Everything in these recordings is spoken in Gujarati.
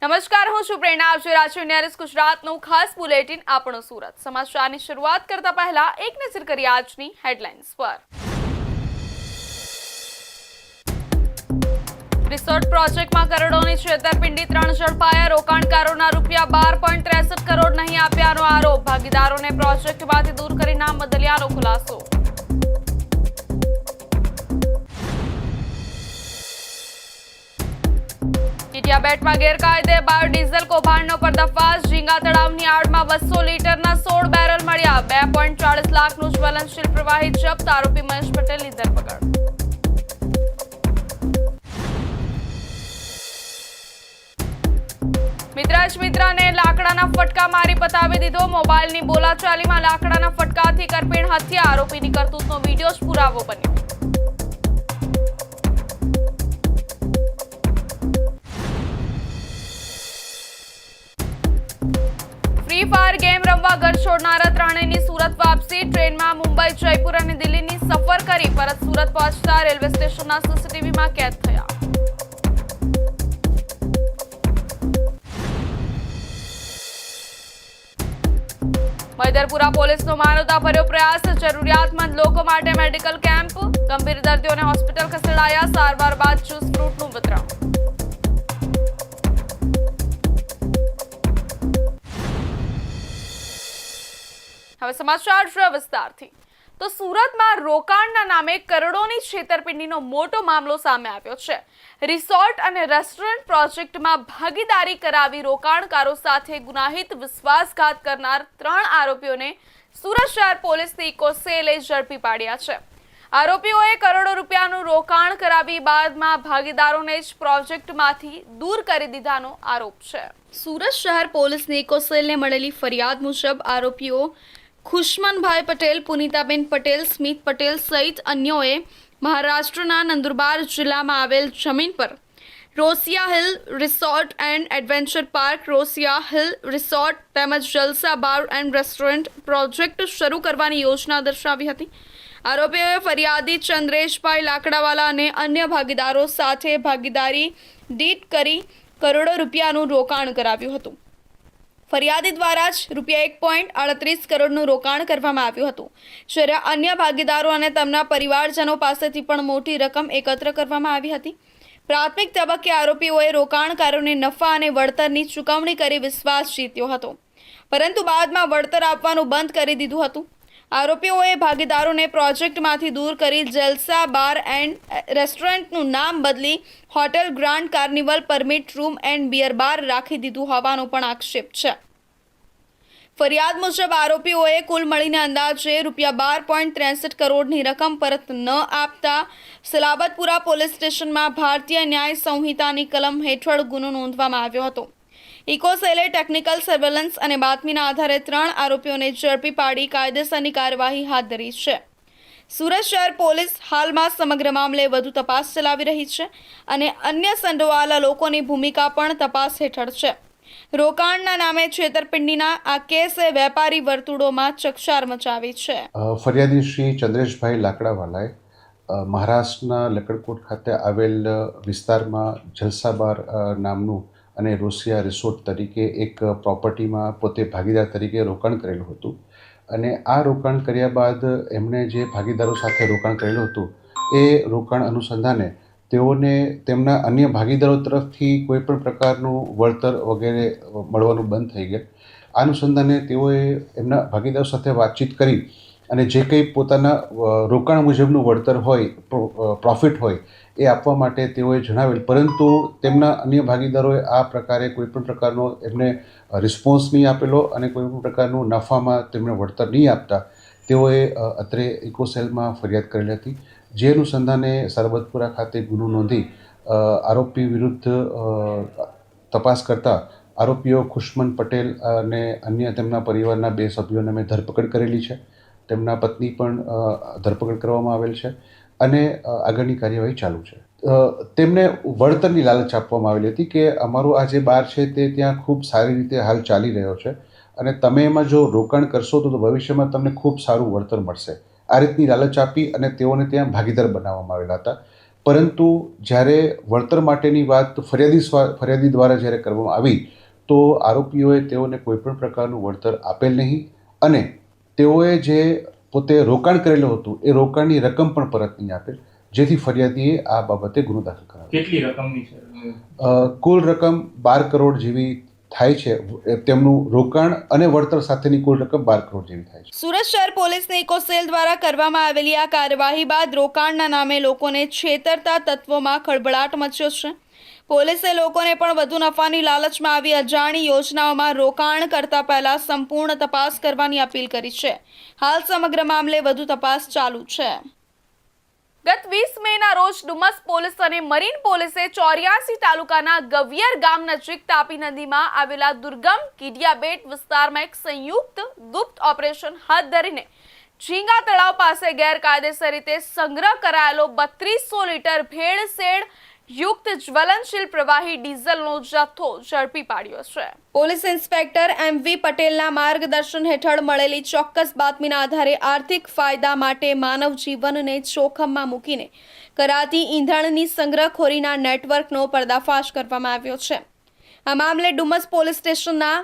નમસ્કાર, હું છું પ્રેરણા. આપ જોઈ રહ્યા છો ન્યૂઝ ગુજરાતનું ખાસ બુલેટિન આપણો સુરત. સમાચારની શરૂઆત કરતા પહેલા એક નજર કરીએ આજની હેડલાઇન્સ પર. રિસોર્ટ પ્રોજેક્ટમાં કરોડોની છેતરપિંડી, 3 ઝડપાયા. રોકાણકારોના રૂપિયા 12.63 કરોડ નહીં આપ્યાનો આરોપ. ભાગીદારોને પ્રોજેક્ટમાંથી દૂર કરી નામ બદલ્યાનો ખુલાસો. ટીટીયા બેટમાં ગેરકાયદે બાયોડીઝલ કૌભાંડનો પર્દાફાશ. ઝીંગા તળાવની આડમાં 200 લીટરના 16 બેરલ મળ્યા. 2.40 લાખનું જ્વલનશીલ પ્રવાહી જપ્ત. આરોપી મહેશ પટેલની ધરપકડ. મિત્રા જ મિત્રને લાકડાના ફટકા મારી પતાવી દીધો. મોબાઈલની બોલાચાલીમાં લાકડાના ફટકાથી કરપીણ હત્યા. આરોપીની કરતૂતનો વિડીયો જ પુરાવો બન્યો. ફ્રી ફાયર ગેમ રમવા ઘર છોડનારા ત્રણેયની સુરત વાપસી. ટ્રેનમાં મુંબઈ, જયપુર અને દિલ્હીની સફર કરી પરત સુરત પહોંચતા રેલવે સ્ટેશનના સીસીટીવીમાં કેદ થયા. મૈદરપુરા પોલીસનો માનવતાભર્યો પ્રયાસ. જરૂરિયાતમંદ લોકો માટે મેડિકલ કેમ્પ. ગંભીર દર્દીઓને હોસ્પિટલ ખસેડાયા. સારવાર બાદ જ્યુસ ફ્રૂટનું વિતરણ. હવે સમાચાર વિસ્તારથી. તો સુરતમાં રોકાણના નામે કરોડોની છેતરપિંડીનો મોટો મામલો સામે આવ્યો છે. રિસોર્ટ અને રેસ્ટોરન્ટ પ્રોજેક્ટમાં ભાગીદારી કરાવી રોકાણકારો સાથે ગુનાહિત વિશ્વાસઘાત કરનાર 3 આરોપીઓને સુરત શહેર પોલીસની ઇકો સેલે ઝડપી પાડ્યા છે. આરોપીઓએ કરોડો રૂપિયાનું રોકાણ કરાવી બાદમાં ભાગીદારોને જ પ્રોજેક્ટમાંથી દૂર કરી દીધાનો આરોપ છે. સુરત શહેર પોલીસની ઇકો સેલને મળેલી ફરિયાદ મુજબ આરોપીઓ ખુશમનભાઈ પટેલ, પુનિતાબેન પટેલ, સ્મિત પટેલ સહિત અન્યોએ મહારાષ્ટ્રના નંદુરબાર જિલ્લામાં આવેલ જમીન પર રોસિયા hill resort and adventure park, રોસિયા હિલ રિસોર્ટ તેમજ જલસા બાર એન્ડ રેસ્ટોરન્ટ પ્રોજેક્ટ શરૂ કરવાની યોજના દર્શાવી હતી. આરોપીઓએ ફરિયાદી ચંદ્રેશભાઈ લાકડાવાલા અને અન્ય ભાગીદારો સાથે ભાગીદારી ડીડ કરી કરોડો રૂપિયાનું રોકાણ કરાવ્યું હતું. ફરિયાદી દ્વારા જ રૂપિયા 1.38 કરોડનું રોકાણ કરવામાં આવ્યું હતું, જ્યારે અન્ય ભાગીદારો અને તેમના પરિવારજનો પાસેથી પણ મોટી રકમ એકત્ર કરવામાં આવી હતી. પ્રાથમિક તબક્કે આરોપીઓએ રોકાણકારોને નફા અને વળતરની ચૂકવણી કરી વિશ્વાસ જીત્યો હતો, પરંતુ બાદમાં વળતર આપવાનું બંધ કરી દીધું હતું. આરોપીઓએ ભાગીદારોને પ્રોજેક્ટમાંથી દૂર કરી જલસા બાર એન્ડ રેસ્ટોરન્ટનું નામ બદલી hotel grand carnival permit room and beer bar રાખી દીધું હોવાનો પણ આક્ષેપ છે. ફરિયાદ મુજબ આરોપીઓએ કુલ મળીને અંદાજે રૂપિયા 12.63 કરોડની રકમ પરત ન આપતા સલાબતપુરા પોલીસ સ્ટેશનમાં ભારતીય ન્યાય સંહિતાની કલમ હેઠળ ગુનો નોંધવામાં આવ્યો હતો. ઇકો સેલે ટેકનિકલ સર્વેલન્સ અને બાતમીના આધારે 3 આરોપીઓને ઝડપી પાડી કાયદેસરની કાર્યવાહી હાથ ધરી છે. સુરત શહેર પોલીસ હાલમાં સમગ્ર મામલે વધુ તપાસ ચલાવી રહી છે અને અન્ય સંડોવાયેલા લોકોની ભૂમિકા પણ તપાસ હેઠળ છે. રોકાણના નામે છેતરપિંડીના આ કેસે વેપારી વર્તુળોમાં ચકચાર મચાવી છે. ફરિયાદી શ્રી ચંદ્રેશભાઈ લાકડાવાલાએ મહારાષ્ટ્રના લકડકોટ ખાતે આવેલ વિસ્તારમાં જલસાબાર નામનું અને રોસિયા રિસોર્ટ તરીકે એક પ્રોપર્ટીમાં પોતે ભાગીદાર તરીકે રોકાણ કરેલું હતું. અને આ રોકાણ કર્યા બાદ એમણે જે ભાગીદારો સાથે રોકાણ કરેલું હતું એ રોકાણ અનુસંધાને તેઓને તેમના અન્ય ભાગીદારો તરફથી કોઈપણ પ્રકારનું વળતર વગેરે મળવાનું બંધ થઈ ગયું. આ અનુસંધાને તેઓએ એમના ભાગીદારો સાથે વાતચીત કરી અને જે કંઈ પોતાના રોકાણ મુજબનું વળતર હોય, પ્રોફિટ હોય એ આપવા માટે તેઓએ જણાવેલ, પરંતુ તેમના અન્ય ભાગીદારોએ આ પ્રકારે કોઈપણ પ્રકારનો એમને રિસ્પોન્સ નહીં આપેલો અને કોઈપણ પ્રકારનું નફામાં તેમને વળતર નહીં આપતા તેઓએ અત્રે ઇકોસેલમાં ફરિયાદ કરેલી હતી. જે અનુસંધાને સરબતપુરા ખાતે ગુનો નોંધી આરોપી વિરુદ્ધ તપાસ કરતા આરોપીઓ ખુશમન પટેલ અને અન્ય તેમના પરિવારના 2 સભ્યોને મેં ધરપકડ કરેલી છે. તેમના પત્ની પણ ધરપકડ કરવામાં આવેલ છે અને આગળની કાર્યવાહી ચાલુ છે. તેમને વળતરની લાલચ આપવામાં આવેલી હતી કે અમારું આ જે બાર છે તે ત્યાં ખૂબ સારી રીતે હાલ ચાલી રહ્યો છે અને તમે એમાં જો રોકાણ કરશો તો ભવિષ્યમાં તમને ખૂબ સારું વળતર મળશે. આ રીતની લાલચ આપી અને તેઓને ત્યાં ભાગીદાર બનાવવામાં આવેલા હતા. પરંતુ જ્યારે વળતર માટેની વાત ફરિયાદી દ્વારા જ્યારે કરવામાં આવી તો આરોપીઓએ તેઓને કોઈપણ પ્રકારનું વળતર આપેલ નહીં અને તેઓએ જે પોતે રોકાણ કરેલું હતું એ રોકાણની રકમ પણ પરત નહીં આપેલ, જેથી ફરિયાદીએ આ બાબતે ગુનો દાખલ કરાવ્યો. કેટલી રકમની છે? કુલ રકમ 12 કરોડ જેવી થાય છે. તેમનું રોકાણ અને વળતર સાથેની કુલ રકમ 12 કરોડ જેવી થાય છે. સુરત શહેર પોલીસની ઇકોસેલ દ્વારા કરવામાં આવેલી આ કાર્યવાહી બાદ રોકાણના નામે લોકોને છેતરતા તત્વોમાં ખળભળાટ મચ્યો છે. પોલીસે લોકોને પણ વધુ નફાની લાલચમાં આવી અજાણી યોજનાઓમાં રોકાણ કરતા પહેલા સંપૂર્ણ તપાસ કરવાની અપીલ કરી છે. હાલ સમગ્ર મામલે વધુ તપાસ ચાલુ છે. ગત 20 મેના રોજ ડુમસ પોલીસ અને મરીન પોલીસે 84 તાલુકાના ગવિયર ગામ નજીક તાપી નદીમાં આવેલા દુર્ગમ કીડિયાબેટ વિસ્તારમાં એક સંયુક્ત ગુપ્ત ઓપરેશન હાથ ધરીને ઝીંગા તળાવ પાસે ગેરકાયદેસર રીતે સંગ્રહ કરાયેલો 3200 લીટર ભેળસેળ યુક્ત જ્વલનશીલ પ્રવાહી ડીઝલનો જથ્થો ઝડપી પાડ્યો છે. પોલીસ ઇન્સ્પેક્ટર MV પટેલના માર્ગદર્શન હેઠળ મળેલી ચોક્કસ બાતમીના આધારે આર્થિક ફાયદા માટે માનવ જીવનને જોખમમાં મૂકીને કરાતી ઈંધણની સંગ્રહખોરીના નેટવર્કનો પર્દાફાશ કરવામાં આવ્યો છે. આ મામલે ડુમસ પોલીસ સ્ટેશનના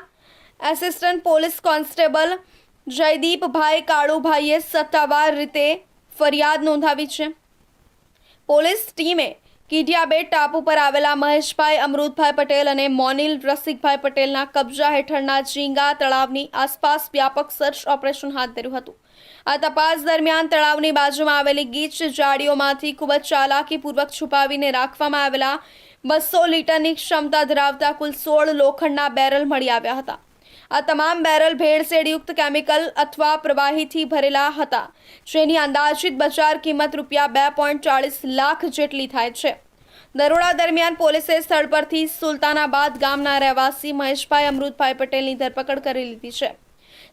એસિસ્ટન્ટ પોલીસ કોન્સ્ટેબલ જયદીપભાઈ કાળુભાઈએ સત્તાવાર રીતે ફરિયાદ નોંધાવી છે. પોલીસ ટીમે કીડિયાબેટ ટાપુ પર આવેલા મહેશભાઈ અમૃતભાઈ પટેલ અને મોનિલ રસિકભાઈ પટેલના કબજા હેઠળના ઝીંગા તળાવની આસપાસ વ્યાપક સર્ચ ઓપરેશન હાથ ધર્યું હતું. આ તપાસ દરમિયાન તળાવની બાજુમાં આવેલી ગીચ જાળીઓમાંથી ખૂબ જ ચાલાકીપૂર્વક છુપાવીને રાખવામાં આવેલા 200 લીટરની ક્ષમતા ધરાવતા કુલ 16 લોખંડના બેરલ મળી આવ્યા હતા. આ તમામ બેરલ ભેળસેળયુક્ત કેમિકલ અથવા પ્રવાહીથી ભરેલા હતા, જેની અંદાજિત બજાર કિંમત ₹2.40 લાખ જેટલી થાય છે. દરોડા દરમિયાન પોલીસે સ્થળ પરથી સુલતાનાબાદ ગામના રહેવાસી મહેશભાઈ અમૃતભાઈ પટેલની ધરપકડ કરી લીધી છે.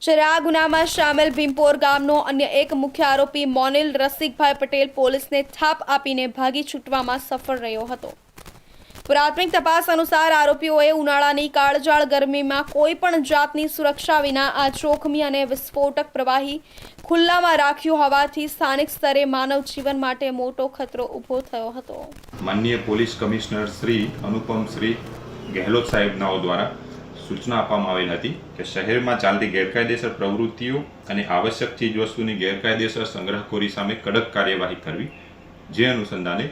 જ્યારે આ ગુનામાં સામેલ ભીમપોર ગામનો અન્ય એક મુખ્ય આરોપી મોનિલ રસિકભાઈ પટેલ પોલીસને થાપ આપીને ભાગી છૂટવામાં સફળ રહ્યો હતો. પ્રાથમિક તપાસ અનુસાર આરોપીઓએ ઉનાળાની કાળઝાળ ગરમીમાં કોઈ પણ જાતની સુરક્ષા વિના આ જોખમી અને વિસ્ફોટક પ્રવાહી ખુલ્લામાં રાખ્યું હોવાથી સ્થાનિક સ્તરે માનવ જીવન માટે મોટો ખતરો ઊભો થયો હતો. માનનીય પોલીસ કમિશનર શ્રી અનુપમ શ્રી ગેહલોત સાહેબનાઓ દ્વારા સૂચના આપવામાં આવેલ હતી કે શહેરમાં ચાલતી ગેરકાયદેસર પ્રવૃત્તિઓ અને આવશ્યક ચીજવસ્તુની ગેરકાયદેસર સંગ્રહખોરી સામે કડક કાર્યવાહી કરવી. જે અનુસંધાને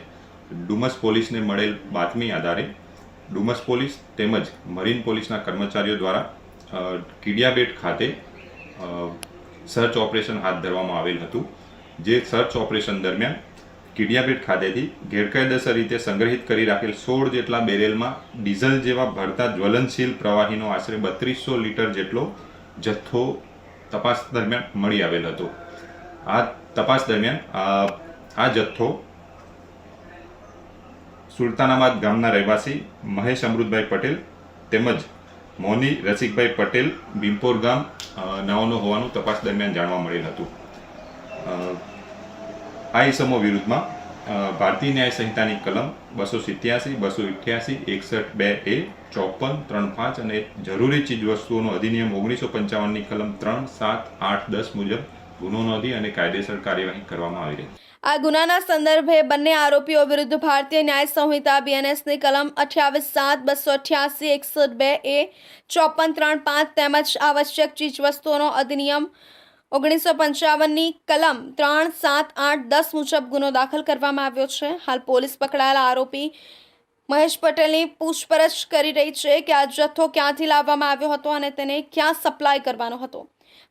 ડુમસ પોલીસને મળેલ બાતમી આધારે ડુમસ પોલીસ તેમજ મરીન પોલીસના કર્મચારીઓ દ્વારા કીડિયાબેટ ખાતે સર્ચ ઓપરેશન હાથ ધરવામાં આવેલ હતું. જે સર્ચ ઓપરેશન દરમિયાન કીડિયાબેટ ખાતેથી ગેરકાયદેસર રીતે સંગ્રહિત કરી રાખેલ 16 જેટલા બેરેલમાં ડીઝલ જેવા ભળતા જ્વલનશીલ પ્રવાહીનો આશરે 3200 લીટર જેટલો જથ્થો તપાસ દરમિયાન મળી આવેલ હતો. આ તપાસ દરમિયાન આ જથ્થો સુલતાનાબાદ ગામના રહેવાસી મહેશ અમૃતભાઈ પટેલ તેમજ મોની રસિકભાઈ પટેલ ભીમપોર ગામ નાઓનો હોવાનું તપાસ દરમિયાન જાણવા મળેલ હતું. આ ઇસમો વિરુદ્ધમાં ભારતીય ન્યાય સંહિતાની કલમ 287, 288, 61(2)A, 54, 35 અને જરૂરી ચીજવસ્તુઓનો અધિનિયમ 1955ની કલમ 3, 7, 8, 10 મુજબ ગુનો નોંધી અને કાયદેસર કાર્યવાહી કરવામાં આવી રહી. આ ગુનાના સંદર્ભે બંને આરોપીઓ વિરુદ્ધ ભારતીય ન્યાય સંહિતા BNSની કલમ 28(7), 288, 61(2)A, 54, 3, 5 તેમજ આવશ્યક ચીજવસ્તુઓનો અધિનિયમ 1955ની કલમ 3, 7, 8, 10 મુજબ ગુનો દાખલ કરવામાં આવ્યો છે. હાલ પોલીસ પકડાયેલા આરોપી મહેશ પટેલની પૂછપરછ કરી રહી છે કે આ જથ્થો ક્યાંથી લાવવામાં આવ્યો હતો અને તેને ક્યાં સપ્લાય કરવાનો હતો.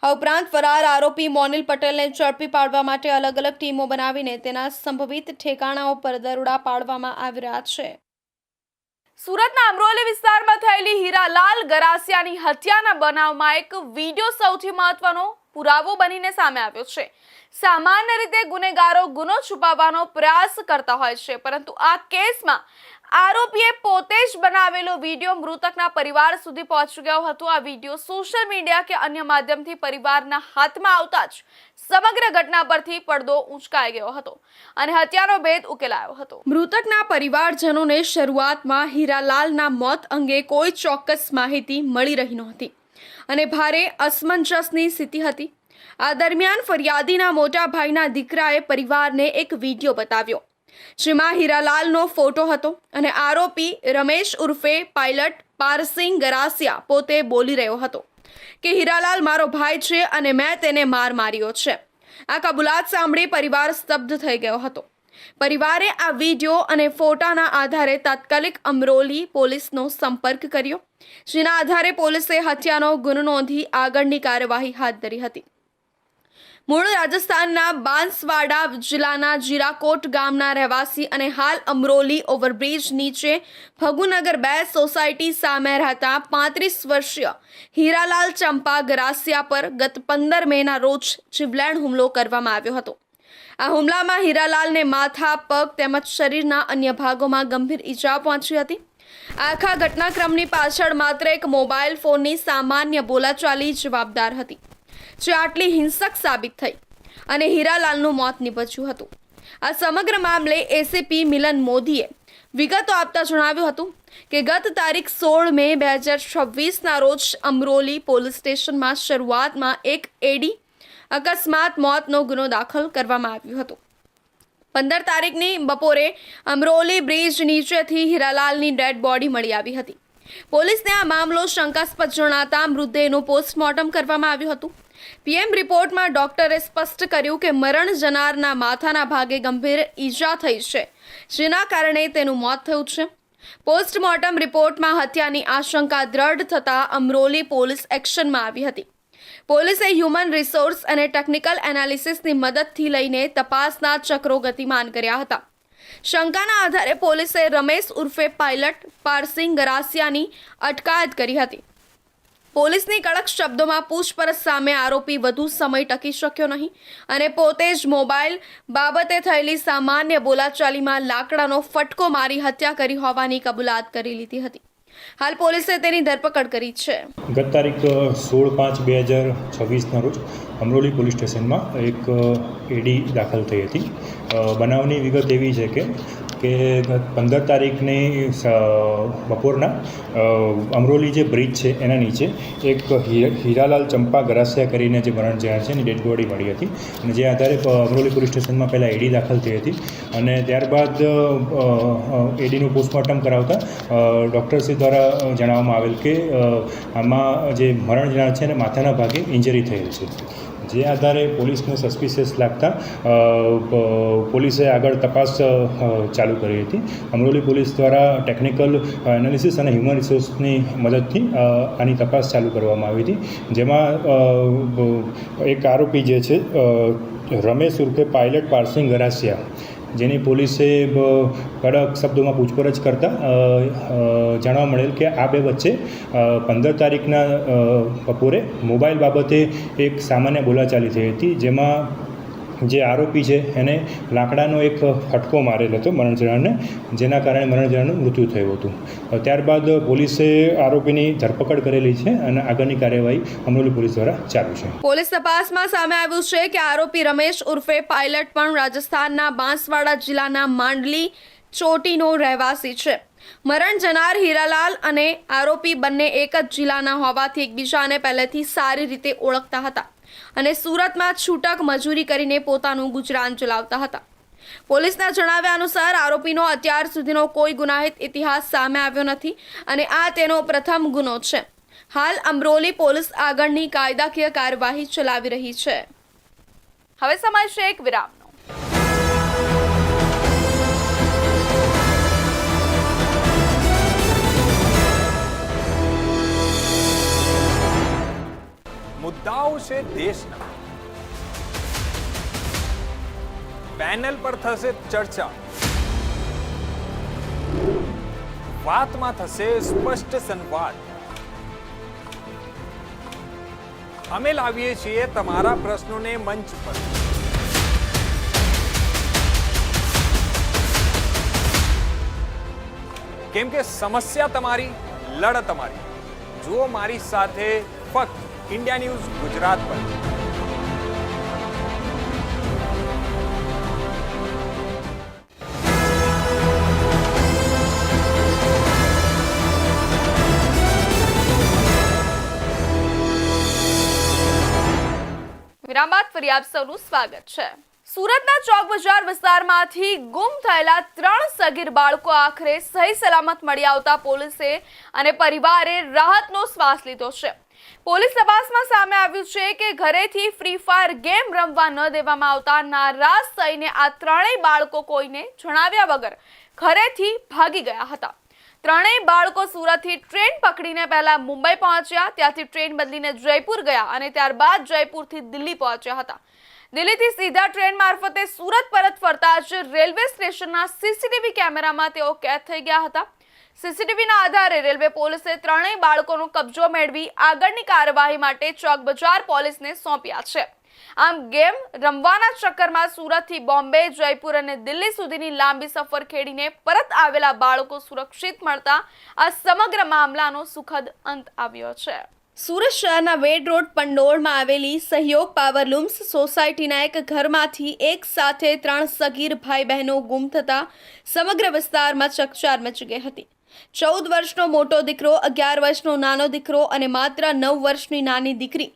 આ ઉપરાંત ફરાર આરોપી મોનિલ પટેલને ઝડપી પાડવા માટે અલગ અલગ ટીમો બનાવીને તેના સંભવિત ઠેકાણાઓ પર દરોડા પાડવામાં આવી રહ્યા છે. સુરતના અમરોલી વિસ્તારમાં થયેલી હીરાલાલ ગરાસિયાની હત્યાના બનાવમાં એક વિડીયો સૌથી મહત્વનો પુરાવો બનીને સામે આવ્યો છે. સામાન્ય રીતે ગુનેગારો ગુનો છુપાવવાનો પ્રયાસ કરતા હોય છે, પરંતુ આ કેસમાં આરોપીએ પોતે જ બનાવેલો વિડીયો મૃતકના પરિવાર સુધી પહોંચી ગયો હતો. આ વિડીયો સોશિયલ મીડિયા કે અન્ય માધ્યમથી પરિવારના હાથમાં આવતા જ સમગ્ર ઘટના પરથી પડદો ઉંચકાઈ ગયો હતો અને હત્યાનો ભેદ ઉકેલાયો હતો. મૃતકના પરિવારજનોને શરૂઆતમાં હીરાલાલના મોત અંગે કોઈ ચોક્કસ માહિતી મળી રહી નહોતી અને ભારે અસમંજસની સ્થિતિ હતી. આ દરમિયાન ફરિયાદીના મોટા ભાઈના દીકરાએ પરિવારને એક વિડીયો બતાવ્યો. જેમાં હીરાલાલનો ફોટો હતો અને આરોપી રમેશ ઉર્ફે પાયલટ પારસિંગ ગરાસિયા પોતે બોલી રહ્યો હતો કે હીરાલાલ મારો ભાઈ છે અને મેં તેને માર્યો છે. આ કબૂલાત સાંભળી પરિવાર સ્તબ્ધ થઈ ગયો હતો. પરિવારે આ વિડીયો અને ફોટાના આધારે તાત્કાલિક અમરોલી પોલીસનો સંપર્ક કર્યો, જેના આધારે પોલીસે હત્યાનો ગુનો નોંધી આગળની કાર્યવાહી હાથ ધરી હતી. મૂળ રાજસ્થાનના બાંસવાડા જિલ્લાના જીરાકોટ ગામના રહેવાસી અને હાલ અમરોલી ઓવરબ્રિજ નીચે ભગુનગર 2 સોસાયટી સામે રહેતા 35 વર્ષીય હીરાલાલ ચંપા ગરાસિયા પર ગત 15 મેના રોજ જીવલેણ હુમલો કરવામાં આવ્યો હતો. આ હુમલામાં હીરાલાલને માથા, પગ તેમજ શરીરના અન્ય ભાગોમાં ગંભીર ઈજા પહોંચી હતી. આખા ઘટનાક્રમની પાછળ માત્ર એક મોબાઈલ ફોનની સામાન્ય બોલાચાલી જવાબદાર હતી, જે આટલી હિંસક સાબિત થઈ અને હીરાલાલનું મોત નીપજ્યું હતું. આ સમગ્ર મામલે એસીપી મિલન મોદીએ વિગતો આપતા જણાવ્યું હતું કે ગત તારીખ 16 મે 2026ના રોજ અમરોલી પોલીસ સ્ટેશનમાં શરૂઆતમાં એક એડી અકસ્માત મોતનો ગુનો દાખલ કરવામાં આવ્યો હતો. 15 તારીખની બપોરે અમરોલી બ્રિજ નીચેથી હીરાલાલની ડેડ બોડી મળી આવી હતી. પોલીસને આ મામલો શંકાસ્પદ જણાતા મૃતદેહનું પોસ્ટમોર્ટમ કરવામાં આવ્યું હતું. પીએમ રિપોર્ટમાં ડોક્ટરે સ્પષ્ટ કર્યું કે મરણ જનારના માથાના ભાગે ગંભીર ઈજા થઈ છે, જેના કારણે તેનું મોત થયું છે. પોસ્ટમોર્ટમ રિપોર્ટમાં હત્યાની આશંકા દ્રઢ થતાં અમરોલી પોલીસ એક્શનમાં આવી હતી. પોલીસે હ્યુમન રિસોર્સ અને ટેકનિકલ એનાલિસિસની મદદથી લઈને તપાસના ચક્રો ગતિમાન કર્યા હતા. શંકાના આધારે પોલીસે રમેશ ઉર્ફે પાયલટ પારસિંગ ગરાસિયાની અટકાયત કરી હતી. પોલીસની કડક શબ્દોમાં પૂછપરછ સામે આરોપી વધુ સમય ટકી શક્યો નહીં અને પોતે જ મોબાઈલ બાબતે થયેલી સામાન્ય બોલાચાલીમાં લાકડાનો ફટકો મારી હત્યા કરી હોવાની કબૂલાત કરી લીધી હતી. હાલ પોલીસે તેની ધરપકડ કરી છે. ગત તારીખ 16/5/2026ના રોજ અમરોલી પોલીસ સ્ટેશનમાં એક એડી દાખલ થઈ હતી. બનાવની વિગત એવી છે કે 15 તારીખની બપોરના અમરોલી જે બ્રિજ છે એના નીચે એક હીરાલાલ ચંપા ગરાસિયા કરીને જે મરણ જનાર છે એની ડેડ બોડી મળી હતી અને જે આધારે અમરોલી પોલીસ સ્ટેશનમાં પહેલાં એડી દાખલ થઈ હતી અને ત્યારબાદ એડીનું પોસ્ટમોર્ટમ કરાવતા ડૉક્ટરશ્રી દ્વારા જણાવવામાં આવેલ કે આમાં જે મરણ જનાર છે એને માથાના ભાગે ઇન્જરી થયેલ છે. જે આધારે પોલીસને સસ્પિશિયસ લાગતા પોલીસે આગળ તપાસ ચાલુ કરી હતી. અમરોલી પોલીસ દ્વારા ટેકનિકલ એનાલિસિસ અને હ્યુમન રિસોર્સની મદદથી આની તપાસ ચાલુ કરવામાં આવી હતી, જેમાં એક આરોપી જે છે રમેશ ઉર્ફે પાયલટ પારસિંગ ગરાસિયા, જેની પોલીસે કડક શબ્દોમાં પૂછપરછ કરતાં જાણવા મળેલ કે આ બે વચ્ચે 15 તારીખના બપોરે મોબાઈલ બાબતે એક સામાન્ય બોલાચાલી થઈ હતી, જેમાં જે આરોપી છે એને લાકડાનો એક ફટકો મારેલ હતો મરણ જનારને, જેના કારણે મરણ જનારનું મૃત્યુ થયું હતું. ત્યારબાદ પોલીસે આરોપીની ધરપકડ કરેલી છે અને આગળની કાર્યવાહી અમરોલી પોલીસ દ્વારા ચાલુ છે. પોલીસ તપાસમાં સામે આવ્યું છે કે આરોપી રમેશ ઉર્ફે પાયલટ પણ રાજસ્થાનના બાંસવાડા જિલ્લાના માંડલી ચોટીનો રહેવાસી છે. મરણ જનાર હીરાલાલ અને આરોપી બંને એક જ જિલ્લાના હોવાથી એકબીજાને પહેલેથી સારી રીતે ઓળખતા હતા અને સુરતમાં છૂટક મજૂરી કરીને પોતાનું ગુજરાન ચલાવતા હતા. પોલીસના જણાવ્યા અનુસાર આરોપીનો અત્યાર સુધીનો કોઈ ગુનાહિત ઇતિહાસ સામે આવ્યો નથી અને આ તેનો પ્રથમ ગુનો છે. હાલ અમરોલી પોલીસ આગળની કાયદાકીય કાર્યવાહી ચલાવી રહી છે. હવે સમય છે એક વિરામનો. મુદ્દાઓ છે દેશના, પેનલ પર થશે ચર્ચા, વાતમાં થશે સ્પષ્ટ સંવાદ. અમે લાવીએ છીએ તમારા પ્રશ્નોને મંચ પર. કેમ કે સમસ્યા તમારી, લડત તમારી. જુઓ મારી સાથે ફક્ત इंडिया न्यूज गुजरात पर. વિરામ બાદ ફરી આપ સૌનું સ્વાગત છે. સુરતના ચોક બજાર વિસ્તારમાંથી ગુમ થયેલા 3 સગીર બાળકો આખરે સહી સલામત મળી આવતા પોલીસે અને પરિવારે રાહતનો શ્વાસ લીધો છે. પોલીસ તપાસમાં સામે આવ્યું છે કે ઘરેથી ફ્રી ફાયર ગેમ રમવા ન દેવામાં આવતા નારાજ થઈને આ 3 બાળકો કોઈને જણાવ્યા વગર ઘરેથી ભાગી ગયા હતા. 3 બાળકો સુરતથી ટ્રેન પકડીને પહેલા મુંબઈ પહોંચ્યા, ત્યાંથી ટ્રેન બદલીને જયપુર ગયા અને ત્યારબાદ જયપુરથી દિલ્હી પહોંચ્યા હતા. દિલ્હીથી સીધા ટ્રેન મારફતે સુરત પરત ફરતા જ રેલવે સ્ટેશનના સીસીટીવી કેમેરામાં તેઓ કેદ થઈ ગયા હતા. સીસીટીવીના આધારે રેલવે પોલીસે 3 બાળકોનો કબજો મેળવી આગળની કાર્યવાહી માટે ચોક બજાર પોલીસને સોંપ્યા છે. આમ ગેમ રમવાના ચક્કરમાં સુરતથી બોમ્બે, જયપુર અને દિલ્હી સુધીની લાંબી સફર ખેડીને પરત આવેલા બાળકો સુરક્ષિત મળતા આ સમગ્ર મામલાનો સુખદ અંત આવ્યો છે. સુરત શહેરના વેડ રોડ પંડોળમાં આવેલી સહયોગ પાવરલૂમ્સ સોસાયટીના એક ઘરમાંથી એક સાથે 3 સગીર ભાઈ બહેનો ગુમ થતા સમગ્ર વિસ્તારમાં ચકચાર મચી ગઈ હતી. 14 વર્ષનો મોટો દીકરો, 11 વર્ષનો નાનો દીકરો અને માત્ર 9 વર્ષની નાની દીકરી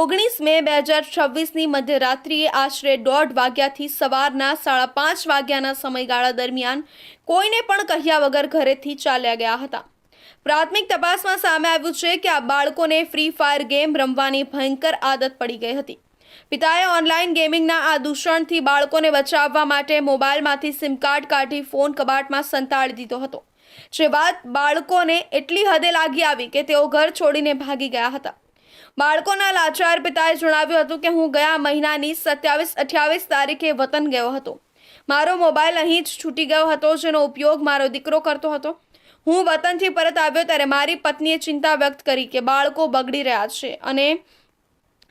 19 મે 2026ની મધ્યરાત્રિએ આશરે 1:30 વાગ્યાથી સવારના 5:30 વાગ્યાના સમયગાળા દરમિયાન કોઈને પણ કહ્યા વગર ઘરેથી ચાલ્યા ગયા હતા. પ્રાથમિક તપાસમાં સામે આવ્યું છે કે આ બાળકોને ફ્રી ફાયર ગેમ રમવાની ભયંકર આદત પડી ગઈ હતી. પિતાએ ઓનલાઈન ગેમિંગના આ દૂષણથી બાળકોને બચાવવા માટે મોબાઈલમાંથી સિમ કાર્ડ કાઢી ફોન કબાટમાં સંતાડી દીધો હતો. જે વાત બાળકોને એટલી હદે લાગી આવી કે તેઓ ઘર છોડીને ભાગી ગયા હતા. બાળકોના લાચાર પિતાએ જણાવ્યું હતું કે હું ગયા મહિનાની 27-28 તારીખે વતન ગયો હતો. મારો મોબાઈલ અહીં જ છૂટી ગયો હતો, જેનો ઉપયોગ મારો દીકરો કરતો હતો. હું વતનથી પરત આવ્યો ત્યારે મારી પત્નીએ ચિંતા વ્યક્ત કરી કે બાળકો બગડી રહ્યા છે અને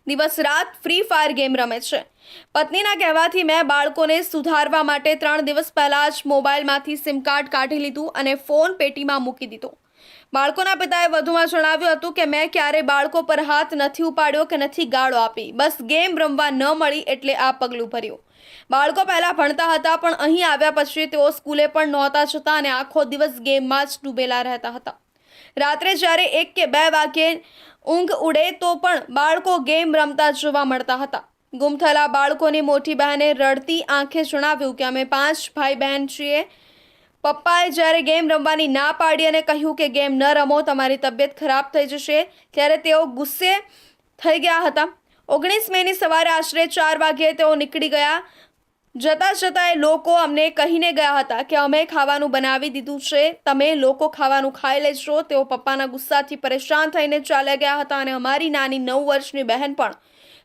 દિવસ રાત ફ્રી ફાયર ગેમ રમે છે. પત્નીના કહેવાથી મેં બાળકોને સુધારવા માટે 3 દિવસ પહેલા જ મોબાઈલમાંથી સિમ કાર્ડ કાઢી લીધું અને ફોન પેટીમાં મૂકી દીધો. બાળકોના પિતાએ વધુમાં જણાવ્યું હતું કે મેં ક્યારેય બાળકો પર હાથ નથી ઉપાડ્યો કે નથી ગાળો આપી. બસ ગેમ રમવા ન મળી એટલે આ પગલું ભર્યું. બાળકો પહેલા ભણતા હતા, પણ અહીં આવ્યા પછી તેઓ સ્કૂલે પણ નહોતા જતા અને આખો દિવસ ગેમમાં જ ડૂબેલા રહેતા હતા. રાત્રે જ્યારે 1 કે 2 વાગ્યે ઊંઘ ઉડે તો પણ બાળકો ગેમ રમતા જોવા મળતા હતા. ગુમ થયેલા બાળકોની મોટી બહેને રડતી આંખે જણાવ્યું કે અમે 5 ભાઈ બહેન છીએ. પપ્પાએ જ્યારે ગેમ રમવાની ના પાડી અને કહ્યું કે ગેમ ન રમો, તમારી તબિયત ખરાબ થઈ જશે, ત્યારે તેઓ ગુસ્સે થઈ ગયા હતા. 19 મેની સવારે આશરે 4 વાગ્યે તેઓ નીકળી ગયા. જતા એ લોકો અમને કહીને ગયા હતા કે અમે ખાવાનું બનાવી દીધું છે, તમે લોકો ખાવાનું ખાઈ લેજો. તેઓ પપ્પાના ગુસ્સાથી પરેશાન થઈને ચાલ્યા ગયા હતા અને અમારી નાની 9 વર્ષની બહેન પણ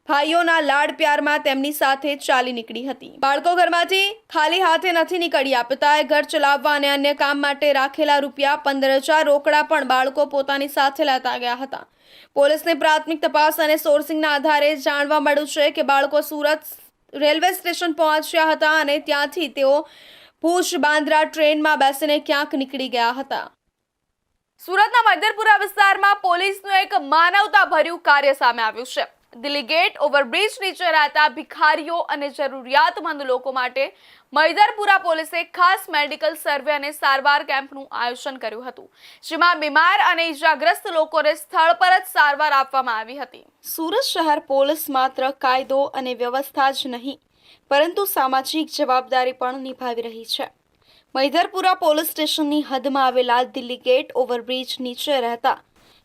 ભાઈઓના લાડ પ્યારમાં તેમની સાથે ચાલી નીકળી હતી. બાળકો ઘરમાંથી ખાલી હાથે નથી નીકળ્યા. પિતાએ ઘર ચલાવવા અને અન્ય કામ માટે રાખેલા રૂપિયા 15,000 રોકડા પણ બાળકો પોતાની સાથે લેતા ગયા હતા. પોલીસને પ્રાથમિક તપાસ અને સોર્સિંગના આધારે જાણવા મળ્યું છે કે બાળકો સુરત રેલવે સ્ટેશન પહોંચ્યા હતા અને ત્યાંથી તેઓ ભુજ બાંદ્રા ટ્રેનમાં બેસીને ક્યાંક નીકળી ગયા હતા. સુરતના મૈદરપુરા વિસ્તારમાં પોલીસનું એક માનવતાભર્યું કાર્ય સામે આવ્યું છે. દિલ્હી ગેટ ઓવરબ્રિજ નીચે રહેતા ભિખારીઓ અને જરૂરિયાતમંદ લોકો માટે મૈદરપુરા પોલીસે ખાસ મેડિકલ સર્વે અને સારવાર કેમ્પનું આયોજન કર્યું હતું, જેમાં બીમાર અને ઇજાગ્રસ્ત લોકોને સ્થળ પર જ સારવાર આપવામાં આવી હતી. સુરત શહેર પોલીસ માત્ર કાયદો અને વ્યવસ્થા જ નહીં, પરંતુ સામાજિક જવાબદારી પણ નિભાવી રહી છે. મૈદરપુરા પોલીસ સ્ટેશનની હદમાં આવેલા દિલ્હી ગેટ ઓવરબ્રિજ નીચે રહેતા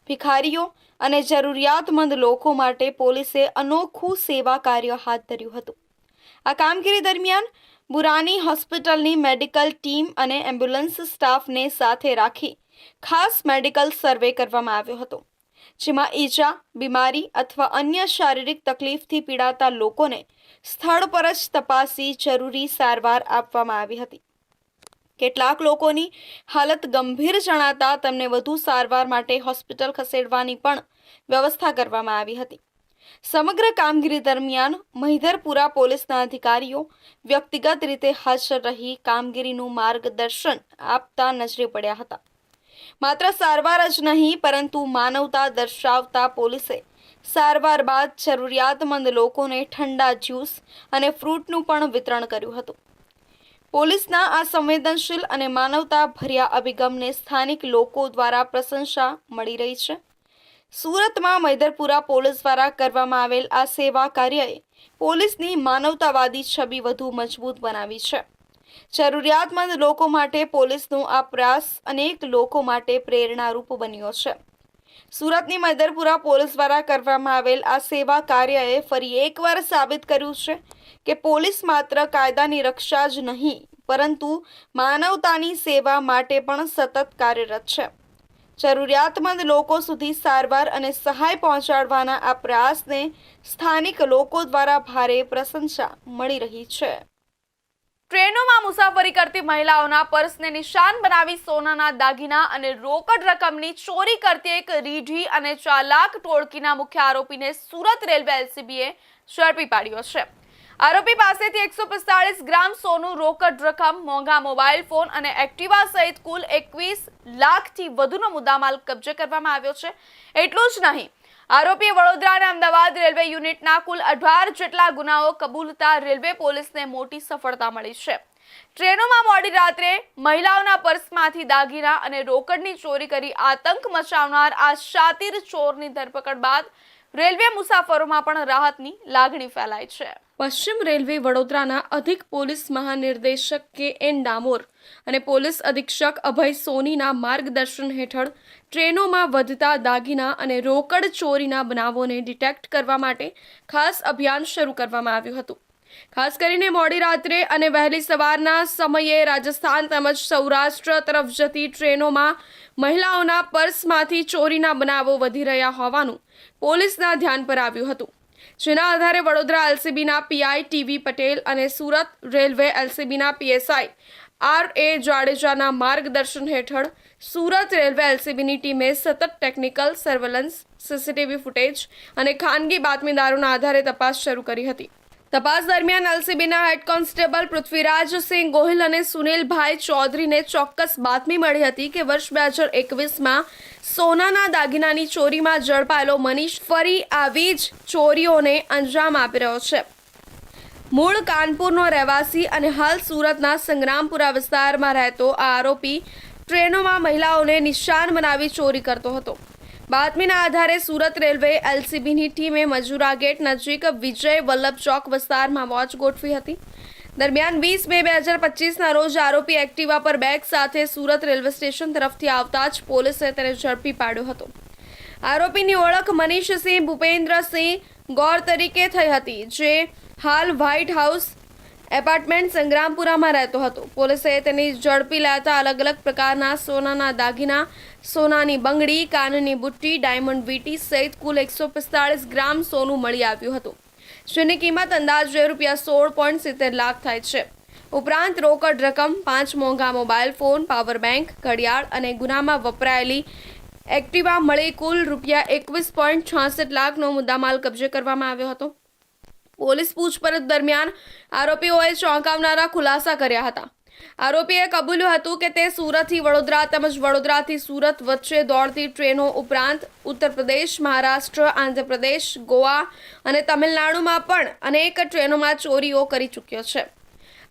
ભિખારીઓ અને જરૂરિયાતમંદ લોકો માટે પોલીસે અનોખું સેવા કાર્ય હાથ ધર્યું હતું. આ કામગીરી દરમિયાન બુરાની હોસ્પિટલની મેડિકલ ટીમ અને એમ્બ્યુલન્સ સ્ટાફને સાથે રાખી ખાસ મેડિકલ સર્વે કરવામાં આવ્યો હતો, જેમાં ઈજા, બીમારી અથવા અન્ય શારીરિક તકલીફથી પીડાતા લોકોને સ્થળ પર જ તપાસી જરૂરી સારવાર આપવામાં આવી હતી. કેટલાક લોકોની હાલત ગંભીર જણાતા તેમને વધુ સારવાર માટે હોસ્પિટલ ખસેડવાની પણ વ્યવસ્થા કરવામાં આવી હતી. સમગ્ર કામગીરી દરમિયાન મૈદરપુરા પોલીસના અધિકારીઓ વ્યક્તિગત રીતે હાજર રહી કામગીરીનું માર્ગદર્શન આપતા નજરે પડ્યા હતા. માત્ર સારવાર જ નહીં, પરંતુ માનવતા દર્શાવતા પોલીસે સારવાર બાદ જરૂરિયાતમંદ લોકોને ઠંડા જ્યુસ અને ફ્રૂટનું પણ વિતરણ કર્યું હતું. પોલીસના આ સંવેદનશીલ અને માનવતાભર્યા અભિગમને સ્થાનિક લોકો દ્વારા પ્રશંસા મળી રહી છે. સુરતમાં મૈદરપુરા પોલીસ દ્વારા કરવામાં આવેલ આ સેવા કાર્યએ પોલીસની માનવતાવાદી છબી વધુ મજબૂત બનાવી છે. જરૂરિયાતમંદ લોકો માટે પોલીસનો આ પ્રયાસ અનેક લોકો માટે પ્રેરણારૂપ બન્યો છે. સુરતની મૈદરપુરા પોલીસ દ્વારા કરવામાં આવેલ આ સેવા કાર્યએ ફરી એકવાર સાબિત કર્યું છે કે પોલીસ માત્ર કાયદાની રક્ષા જ નહીં પરંતુ માનવતાની સેવા માટે પણ સતત કાર્યરત છે. જરૂરિયાતમંદ લોકો સુધી સારવાર અને સહાય પહોંચાડવાના આ પ્રયાસને સ્થાનિક લોકો દ્વારા ભારે પ્રશંસા મળી રહી છે. ટ્રેનોમાં મુસાફરી કરતી મહિલાઓના પર્સને નિશાન બનાવી સોનાના દાગીના અને રોકડ રકમની ચોરી કરતી એક રીઢી અને ચાલાક ટોળકીના મુખ્ય આરોપીને સુરત રેલવે એલસીબીએ ઝડપી પાડ્યો છે. આરોપી પાસેથી 145 ગ્રામ સોનું, રોકડ રકમ, મોંઘા મોબાઈલ ફોન અને એક્ટિવા સહિત કુલ 21 લાખથી વધુનો મુદ્દામાલ કબજે કરવામાં આવ્યો છે. એટલું જ નહીં, આરોપીએ વડોદરા અને અમદાવાદ રેલવે યુનિટના કુલ 18 જેટલા ગુનાઓ કબૂલતા રેલવે પોલીસને મોટી સફળતા મળી છે. ટ્રેનોમાં મોડી રાત્રે મહિલાઓના પર્સમાંથી દાગીના અને રોકડની ચોરી કરી આતંક મચાવનાર આ શાતિર ચોરની ધરપકડ બાદ રેલવે મુસાફરોમાં પણ રાહતની લાગણી ફેલાઈ છે. પશ્ચિમ રેલવે વડોદરાના અધિક પોલીસ મહાનિર્દેશક કે.એન. ડામોર અને પોલીસ અધિક્ષક અભય સોનીના માર્ગદર્શન હેઠળ ટ્રેનોમાં વધતા દાગીના અને રોકડ ચોરીના બનાવોને ડિટેક્ટ કરવા માટે ખાસ અભિયાન શરૂ કરવામાં આવ્યું હતું. ખાસ કરીને મોડી રાત્રે અને વહેલી સવારના સમયે રાજસ્થાન તેમજ સૌરાષ્ટ્ર તરફ જતી ટ્રેનોમાં મહિલાઓના પર્સમાંથી ચોરીના બનાવો વધી રહ્યા હોવાનું પોલીસના ધ્યાન પર આવ્યું હતું. જેના આધારે વડોદરા એલસીબીના પીઆઈ ટીવી પટેલ અને સુરત રેલવે એલસીબીના પીએસઆઈ આર.એ. જાડેજાના માર્ગદર્શન હેઠળ સુરત રેલવે એલસીબીની ટીમે સતત ટેકનિકલ સર્વેલન્સ, સીસીટીવી ફૂટેજ અને ખાનગી બાતમીદારોના આધારે તપાસ શરૂ કરી હતી. તપાસ દરમિયાન એલસીબીના હેડ કોન્સ્ટેબલ પૃથ્વીરાજસિંહ ગોહિલ અને સુનિલભાઈ ચૌધરીને ચોક્કસ બાતમી મળી હતી કે વર્ષ 2021માં સોનાના દાગીનાની ચોરીમાં ઝડપાયેલો મનીષ ફરી આવી જ ચોરીઓને અંજામ આપી રહ્યો છે. મૂળ કાનપુરનો રહેવાસી અને હાલ સુરતના સંગ્રામપુરા વિસ્તારમાં રહેતો આ આરોપી ટ્રેનોમાં મહિલાઓને નિશાન બનાવી ચોરી કરતો હતો. બાતમીના આધારે સુરત રેલવે એલસીબીની ટીમે મજૂરા ગેટ નજીક વિજય વલ્લભ ચોક વિસ્તારમાં વોચ ગોઠવી હતી. દરમિયાન 20 મે 2025ના રોજ આરોપી એક્ટિવા પર બેગ સાથે સુરત રેલવે સ્ટેશન તરફથી આવતા જ પોલીસે તેને ઝડપી પાડ્યો હતો. આરોપીની ઓળખ મનીષસિંહ ભૂપેન્દ્રસિંહ ગૌર તરીકે થઈ હતી, જે હાલ વ્હાઇટ હાઉસ એપાર્ટમેન્ટ સંગ્રામપુરામાં રહેતો હતો. પોલીસે તેની ઝડપી લેતા અલગ અલગ પ્રકારના સોનાના દાગીના, સોનાની બંગડી, કાનની બુટ્ટી, ડાયમંડ વીટી સહિત કુલ 145 ગ્રામ સોનું મળી આવ્યું હતું, જેની કિંમત અંદાજે ₹16.70 લાખ થાય છે. ઉપરાંત રોકડ રકમ, 5 મોંઘા મોબાઈલ ફોન, પાવર બેંક, ઘડિયાળ અને ગુનામાં વપરાયેલી એક્ટિવા મળી કુલ ₹21.66 લાખનો મુદ્દામાલ કબજે કરવામાં આવ્યો હતો. પોલીસ પૂછપરછ દરમિયાન આરોપીઓએ ચોંકાવનારા ખુલાસા કર્યા હતા. આરોપીએ કબૂલ્યું હતું કે તે સુરતથી વડોદરા તેમજ વડોદરાથી સુરત વચ્ચે દોડતી ટ્રેનો ઉપરાંત ઉત્તર પ્રદેશ, મહારાષ્ટ્ર, આંધ્રપ્રદેશ, ગોવા અને તમિલનાડુમાં પણ અનેક ટ્રેનોમાં ચોરીઓ કરી ચૂક્યો છે.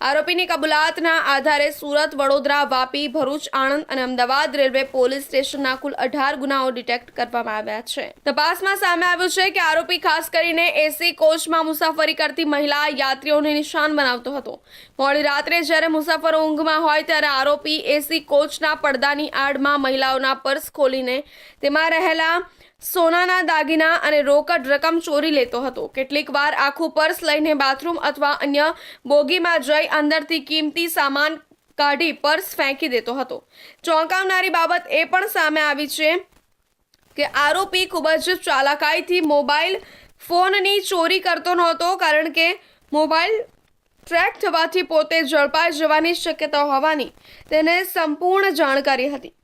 આરોપીની કબૂલાતના આધારે સુરત, વડોદરા, વાપી, ભરૂચ, આણંદ અને અમદાવાદ રેલવે પોલીસ સ્ટેશનના કુલ 18 ગુનાઓ ડિટેક્ટ કરવામાં આવ્યા છે. તપાસમાં સામે આવ્યું છે કે આરોપી ખાસ કરીને એસી કોચમાં મુસાફરી કરતી મહિલા યાત્રીઓને નિશાન બનાવતો હતો. મોડી રાત્રે જ્યારે મુસાફરો ઊંઘમાં હોય ત્યારે આરોપી એસી કોચના પડદાની આડમાં મહિલાઓના પર્સ ખોલીને તેમાં રહેલા સોનાના દાગીના અને રોકડ રકમ ચોરી લેતો હતો. કેટલીક વાર આખું પર્સ લઈને બાથરૂમ અથવા અન્ય બોગીમાં જઈ અંદરથી કિંમતી સામાન કાઢી પર્સ ફેંકી દેતો હતો. ચોંકાવનારી બાબત એ પણ સામે આવી છે કે આરોપી ખૂબ જ ચાલાકાઈથી મોબાઈલ ફોનની ચોરી કરતો નહોતો, કારણ કે મોબાઈલ ટ્રેક થવાથી પોતે ઝડપાઈ જવાની શક્યતા હોવાની તેને સંપૂર્ણ જાણકારી હતી.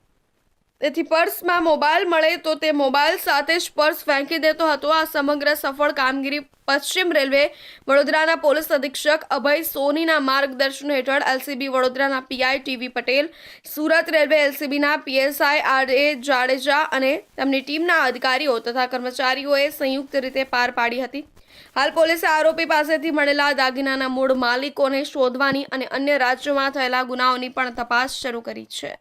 તેથી પર્સમાં મોબાઈલ મળે તો તે મોબાઈલ સાથે જ પર્સ ફેંકી દેતો હતો. આ સમગ્ર સફળ કામગીરી પશ્ચિમ રેલવે વડોદરાના પોલીસ અધિક્ષક અભય સોનીના માર્ગદર્શન હેઠળ એલસીબી વડોદરાના PI TV Patel, Surat railway એલસીબીના પીએસઆઈ આર.એ. જાડેજા અને તેમની ટીમના અધિકારીઓ તથા કર્મચારીઓએ સંયુક્ત રીતે પાર પાડી હતી. હાલ પોલીસે આરોપી પાસેથી મળેલા દાગીનાના મૂળ માલિકોને શોધવાની અને અન્ય રાજ્યોમાં થયેલા ગુનાઓની પણ તપાસ શરૂ કરી છે.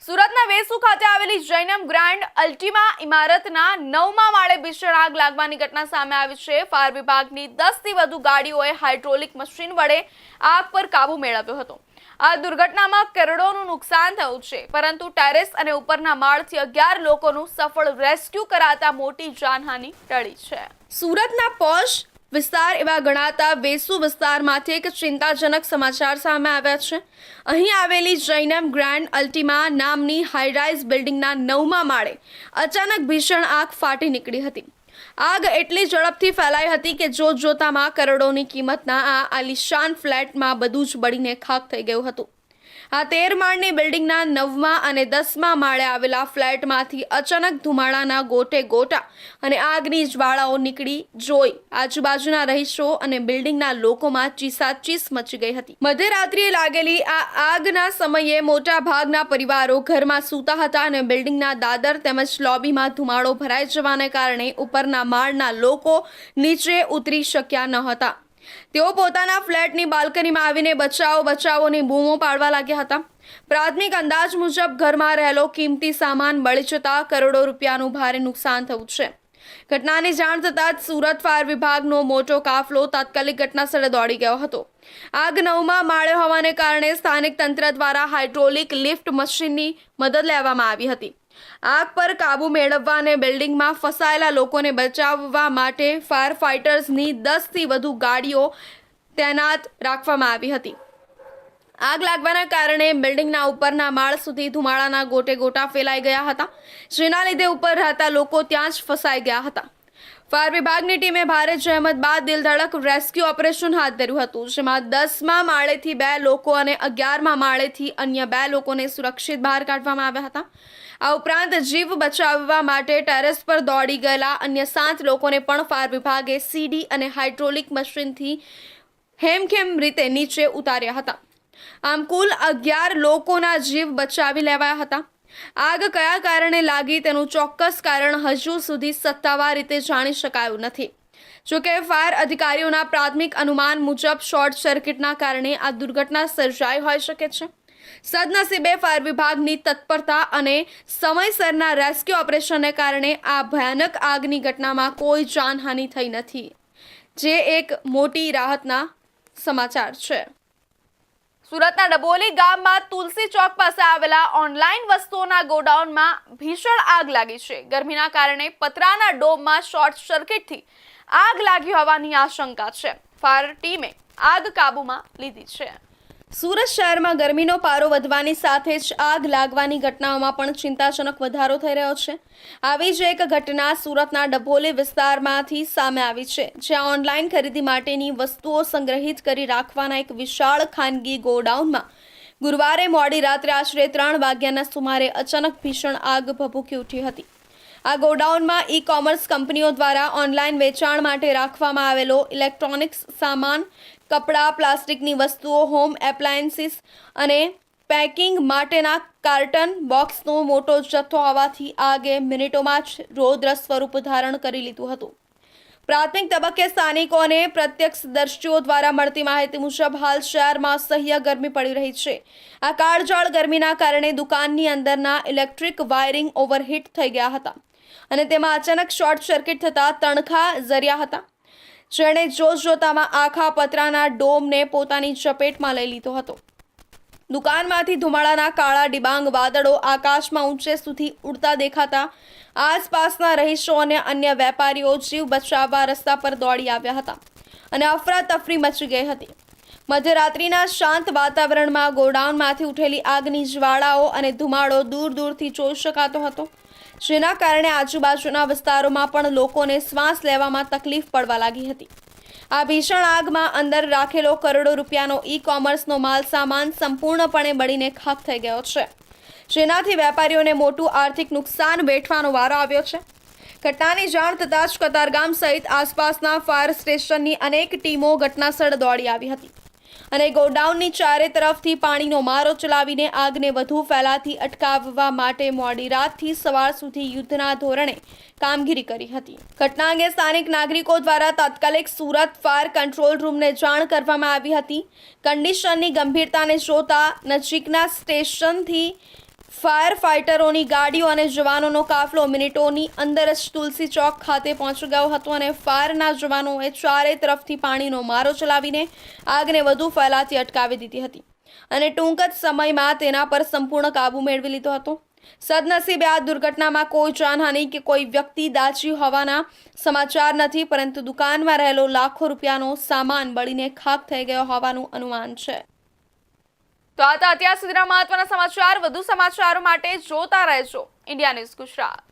સુરતના વેસુ ખાતે આવેલી જૈનમ ગ્રાન્ડ અલ્ટિમા ઇમારતના 9મા માળે ભીષણ આગ લાગવાની ઘટના સામે આવી છે. ફાયર વિભાગની 10થી વધુ ગાડીઓએ હાઇડ્રોલિક મશીન વડે આગ પર કાબુ મેળવ્યો હતો. આ દુર્ઘટનામાં કરોડોનું નુકસાન થયું છે, પરંતુ ટેરેસ અને ઉપરના માળથી 11 લોકોનું સફળ રેસ્ક્યુ કરાતા મોટી જાનહાનિ ટળી છે. સુરતના પોશ વિસ્તાર એવા ગણાતા વેસુ વિસ્તારમાંથી એક ચિંતાજનક સમાચાર સામે આવ્યા છે. અહીં આવેલી જૈનમ ગ્રાન્ડ અલ્ટિમા નામની હાઈરાઇઝ બિલ્ડિંગના 9મા માળે અચાનક ભીષણ આગ ફાટી નીકળી હતી. આગ એટલી ઝડપથી ફેલાઈ હતી કે જોતજોતામાં કરોડોની કિંમતના આ આલિશાન ફ્લેટમાં બધું જ બળીને ખાખ થઈ ગયું હતું. આ 13 માળની બિલ્ડિંગના 9મા અને 10મા માળે આવેલા ફ્લેટમાંથી અચાનક ધુમાડાના ગોટે ગોટા અને આગની જ્વાળાઓ નીકળી જોઈ આજુબાજુના રહીશો અને બિલ્ડિંગના લોકોમાં ચીસાચીસ મચી ગઈ હતી. મધ્યરાત્રિએ લાગેલી આ આગના સમયે મોટા ભાગના પરિવારો ઘરમાં સૂતા હતા અને બિલ્ડિંગના દાદર તેમજ લોબીમાં ધુમાડો ભરાઈ જવાને કારણે ઉપરના માળના લોકો નીચે ઉતરી શક્યા ન હતા. તેઓ પોતાના ફ્લેટની બાલ્કનીમાં આવીને બચાવોની બૂમો પાડવા લાગ્યા હતા. પ્રાથમિક અંદાજ મુજબ ઘરમાં રહેલો કિંમતી સામાન બળી જતા કરોડો રૂપિયાનું ભારે નુકસાન થયું છે. ઘટનાની જાણ થતાં જ સુરત ફાયર વિભાગનો મોટો કાફલો તાત્કાલિક ઘટનાસ્થળે દોડી ગયો હતો. આગ 9મા માળે હોવાને કારણે સ્થાનિક તંત્ર દ્વારા હાઇડ્રોલિક લિફ્ટ મશીનની મદદ લેવામાં આવી હતી. આગ પર કાબુ મેળવવા અને બિલ્ડિંગમાં ફસાયેલા લોકોને બચાવવા માટે ફાયર ફાઇટર્સની 10થી વધુ ગાડીઓ તૈનાત રાખવામાં આવી હતી. આગ લાગવાના કારણે બિલ્ડિંગના ઉપરના માળ સુધી ધુમાડાના ગોટે ગોટા ફેલાઈ ગયા હતા, જેના લીધે ઉપર રહેતા લોકો ત્યાં જ ફસાઈ ગયા હતા. ફાયર વિભાગની ટીમે ભારે જહેમત બાદ દિલધડક રેસ્ક્યુ ઓપરેશન હાથ ધર્યું હતું, જેમાં 10મા માળેથી 2 લોકો અને 11મા માળેથી અન્ય 2 લોકોને સુરક્ષિત બહાર કાઢવામાં આવ્યા હતા. આ ઉપરાંત જીવ બચાવવા માટે ટેરેસ પર દોડી ગયેલા અન્ય 7 લોકોને પણ ફાયર વિભાગે સીડી અને હાઇડ્રોલિક મશીનથી હેમખેમ રીતે નીચે ઉતાર્યા હતા. આમ કુલ 11 લોકોના જીવ બચાવી લેવાયા હતા. આગ કયા કારણે લાગી તેનું ચોક્કસ કારણ હજુ સુધી સત્તાવાર રીતે જાણી શકાયું નથી. જોકે ફાયર અધિકારીઓના પ્રાથમિક અનુમાન મુજબ શોર્ટ સર્કિટના કારણે આ દુર્ઘટના સર્જાઈ હોઈ શકે છે. સદનસીબે ફાયર વિભાગની તત્પરતા અને સમયસરના રેસ્ક્યુ ઓપરેશનને કારણે આ ભયાનક આગની ઘટનામાં કોઈ જાનહાનિ થઈ નથી, જે એક મોટી રાહતના સમાચાર છે. સુરતના ડબોલી ગામમાં તુલસી ચોક પાસે આવેલા ઓનલાઈન વસ્તુઓના ગોડાઉનમાં ભીષણ આગ લાગી છે. ગરમીના કારણે પતરાના ડોમમાં શોર્ટ સર્કિટથી આગ લાગી હોવાની આશંકા છે. ફાયર ટીમે આગ કાબૂમાં લીધી છે. સુરત શહેરમાં ગરમીનો પારો વધવાની સાથે જ આગ લાગવાની ઘટનાઓમાં પણ ચિંતાજનક વધારો થઈ રહ્યો છે. આવી જ એક ઘટના સુરતના ડભોલી વિસ્તારમાંથી સામે આવી છે, જ્યાં ઓનલાઈન ખરીદી માટેની વસ્તુઓ સંગ્રહિત કરી રાખવાના એક વિશાળ ખાનગી ગોડાઉનમાં ગુરુવારે મોડી રાત્રે આશરે 3 વાગ્યાના સુમારે અચાનક ભીષણ આગ ભભૂકી ઉઠી હતી. આ ગોડાઉનમાં ઈ-કોમર્સ કંપનીઓ દ્વારા ઓનલાઈન વેચાણ માટે રાખવામાં આવેલો ઇલેક્ટ્રોનિક્સ સામાન, કપડાં, પ્લાસ્ટિકની વસ્તુઓ, હોમ એપ્લાયન્સીસ અને પેકિંગ માટેના કાર્ટન બોક્સનો મોટો જથ્થો હોવાથી આગે મિનિટોમાં જ રૌદ્ર સ્વરૂપ ધારણ કરી લીધું હતું. પ્રાથમિક તબક્કે સ્થાનિકો અને પ્રત્યક્ષદર્શીઓ દ્વારા મળતી માહિતી મુજબ હાલ શહેરમાં અસહ્ય ગરમી પડી રહી છે. આ કાળઝાળ ગરમીના કારણે દુકાનની અંદરના ઇલેક્ટ્રિક વાયરિંગ ઓવરહીટ થઈ ગયા હતા અને તેમાં અચાનક શોર્ટ સર્કિટ થતાં તણખા ઝર્યા હતા, જેણે જોતજોતામાં આખા પતરાના ડોમને પોતાની ચપેટમાં લઈ લીધો હતો. દુકાનમાંથી ધુમાડાના કાળા ડિબાંગ વાદળો આકાશમાં ઊંચે સુધી ઉડતા દેખાતા આસપાસના રહીશો અને અન્ય વેપારીઓ જીવ બચાવવા રસ્તા પર દોડી આવ્યા હતા અને અફરાતફરી મચી ગઈ હતી. મધ્યરાત્રિના શાંત વાતાવરણમાં ગોડાઉનમાંથી ઉઠેલી આગની જ્વાળાઓ અને ધુમાડો દૂર દૂરથી જોઈ શકાતો હતો, જેના કારણે આજુબાજુના વિસ્તારોમાં પણ લોકોને શ્વાસ લેવામાં તકલીફ પડવા લાગી હતી. આ ભીષણ આગમાં અંદર રાખેલો કરોડો રૂપિયાનો ઈ-કોમર્સનો માલ સામાન સંપૂર્ણપણે બળીને ખાખ થઈ ગયો છે, જેનાથી વેપારીઓને મોટું આર્થિક નુકસાન વેઠવાનો વારો આવ્યો છે. ઘટનાની જાણ થતાં જ કતારગામ સહિત આસપાસના ફાયર સ્ટેશનની અનેક ટીમો ઘટનાસ્થળે દોડી આવી હતી અને ગોડાઉનની ચારે તરફથી પાણીનો મારો ચલાવીને આગને વધુ ફેલાતી અટકાવવા માટે મોડી રાતથી સવાર સુધી યુદ્ધના ધોરણે કામગીરી કરી હતી. ઘટના અંગે સ્થાનિક નાગરિકો દ્વારા તાત્કાલિક સુરત ફાયર કંટ્રોલ રૂમને જાણ કરવામાં આવી હતી. કન્ડિશનની ગંભીરતાને જોતા નજીકના સ્ટેશનથી ફાયર ફાઇટરોની ગાડીઓ અને જવાનોનો કાફલો મિનિટોની અંદર જ તુલસી ચોક ખાતે પહોંચી ગયો હતો અને ફાયરના જવાનોએ ચારે તરફથી પાણીનો મારો ચલાવીને આગને વધુ ફેલાતી અટકાવી દીધી હતી અને ટૂંક જ સમયમાં તેના પર સંપૂર્ણ કાબૂ મેળવી લીધો હતો. સદનસીબે આ દુર્ઘટનામાં કોઈ જાનહાનિ કે કોઈ વ્યક્તિ દાઝી હોવાના સમાચાર નથી, પરંતુ દુકાનમાં રહેલો લાખો રૂપિયાનો સામાન બળીને ખાખ થઈ ગયો હોવાનું અનુમાન છે. તો આ હતા અત્યાર સુધીના મહત્વના સમાચાર. વધુ સમાચારો માટે જોતા રહેજો ઇન્ડિયા ન્યૂઝ ગુજરાત.